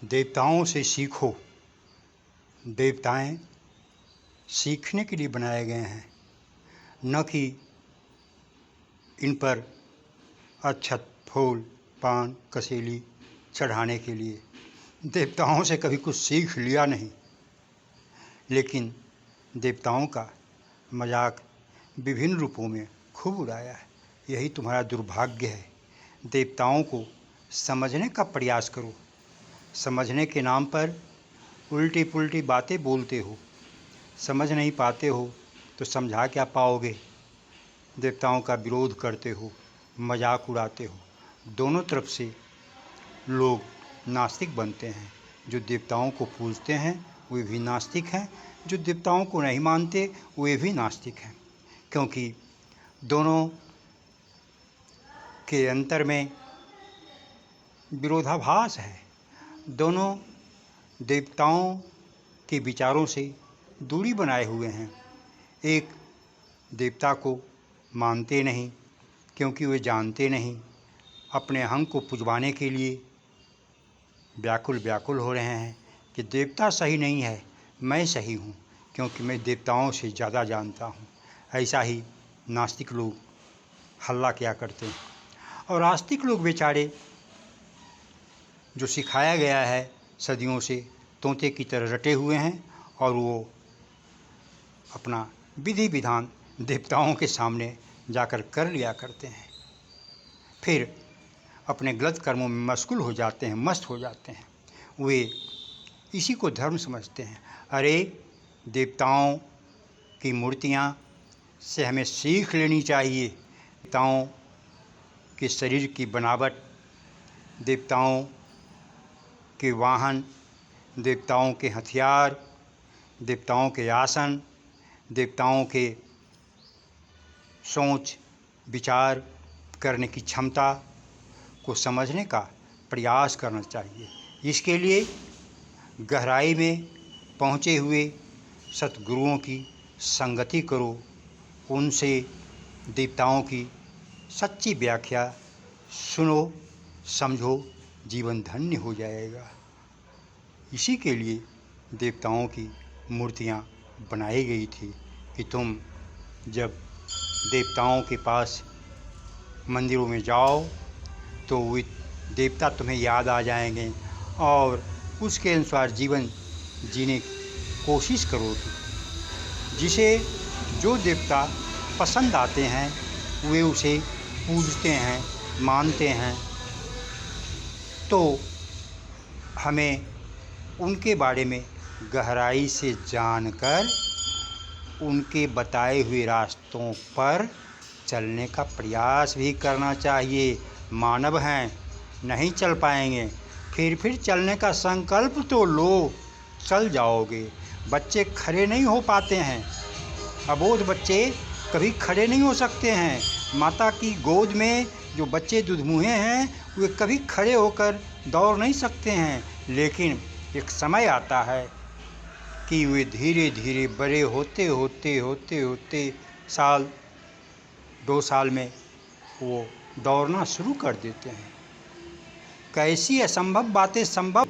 देवताओं से सीखो। देवताएं सीखने के लिए बनाए गए हैं, न कि इन पर अक्षत, फूल, पान, कसेली चढ़ाने के लिए। देवताओं से कभी कुछ सीख लिया नहीं, लेकिन देवताओं का मजाक विभिन्न रूपों में खूब उड़ाया है। यही तुम्हारा दुर्भाग्य है। देवताओं को समझने का प्रयास करो। समझने के नाम पर उल्टी पुल्टी बातें बोलते हो। समझ नहीं पाते हो तो समझा क्या पाओगे। देवताओं का विरोध करते हो, मजाक उड़ाते हो। दोनों तरफ से लोग नास्तिक बनते हैं। जो देवताओं को पूजते हैं वे भी नास्तिक हैं, जो देवताओं को नहीं मानते वे भी नास्तिक हैं, क्योंकि दोनों के अंतर में विरोधाभास है। दोनों देवताओं के विचारों से दूरी बनाए हुए हैं। एक देवता को मानते नहीं क्योंकि वे जानते नहीं, अपने अहंग को पुजवाने के लिए व्याकुल हो रहे हैं कि देवता सही नहीं है, मैं सही हूँ क्योंकि मैं देवताओं से ज़्यादा जानता हूँ। ऐसा ही नास्तिक लोग हल्ला किया करते हैं। और आस्तिक लोग बेचारे, जो सिखाया गया है सदियों से, तोते की तरह रटे हुए हैं और वो अपना विधि विधान देवताओं के सामने जाकर कर लिया करते हैं। फिर अपने गलत कर्मों में मशगूल हो जाते हैं, मस्त हो जाते हैं। वे इसी को धर्म समझते हैं। अरे, देवताओं की मूर्तियाँ से हमें सीख लेनी चाहिए। देवताओं के शरीर की बनावट, देवताओं के वाहन, देवताओं के हथियार, देवताओं के आसन, देवताओं के सोच विचार करने की क्षमता को समझने का प्रयास करना चाहिए। इसके लिए गहराई में पहुँचे हुए सतगुरुओं की संगति करो। उनसे देवताओं की सच्ची व्याख्या सुनो, समझो, जीवन धन्य हो जाएगा। इसी के लिए देवताओं की मूर्तियाँ बनाई गई थी कि तुम जब देवताओं के पास मंदिरों में जाओ तो वे देवता तुम्हें याद आ जाएंगे और उसके अनुसार जीवन जीने की कोशिश करोगे। जिसे जो देवता पसंद आते हैं वे उसे पूजते हैं, मानते हैं। तो हमें उनके बारे में गहराई से जानकर उनके बताए हुए रास्तों पर चलने का प्रयास भी करना चाहिए। मानव हैं, नहीं चल पाएंगे, फिर चलने का संकल्प तो लो, चल जाओगे। बच्चे खड़े नहीं हो पाते हैं, अबोध बच्चे कभी खड़े नहीं हो सकते हैं। माता की गोद में जो बच्चे दुधमुहे हैं वे कभी खड़े होकर दौड़ नहीं सकते हैं, लेकिन एक समय आता है कि वे धीरे धीरे बड़े होते होते साल 2 साल में वो दौड़ना शुरू कर देते हैं। कैसी असंभव बातें संभव।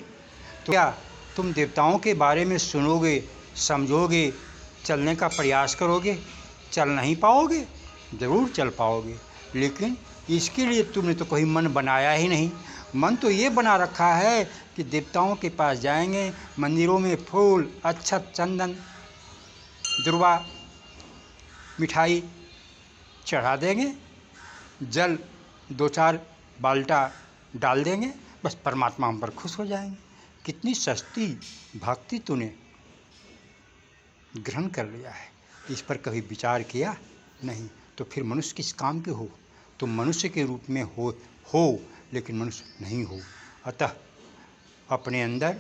तो क्या तुम देवताओं के बारे में सुनोगे, समझोगे, चलने का प्रयास करोगे? चल नहीं पाओगे, ज़रूर चल पाओगे, लेकिन इसके लिए तुमने तो कोई मन बनाया ही नहीं। मन तो ये बना रखा है कि देवताओं के पास जाएंगे, मंदिरों में फूल, अक्षत, चंदन, दुर्वा, मिठाई चढ़ा देंगे, जल 2-4 बाल्टा डाल देंगे, बस परमात्मा हम पर खुश हो जाएंगे। कितनी सस्ती भक्ति तूने ग्रहण कर लिया है, इस पर कभी विचार किया नहीं। तो फिर मनुष्य किस काम के हो? तुम मनुष्य के रूप में हो लेकिन मनुष्य नहीं हो। अतः अपने अंदर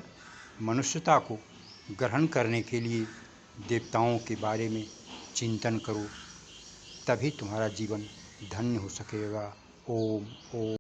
मनुष्यता को ग्रहण करने के लिए देवताओं के बारे में चिंतन करो, तभी तुम्हारा जीवन धन्य हो सकेगा। ओम ओम।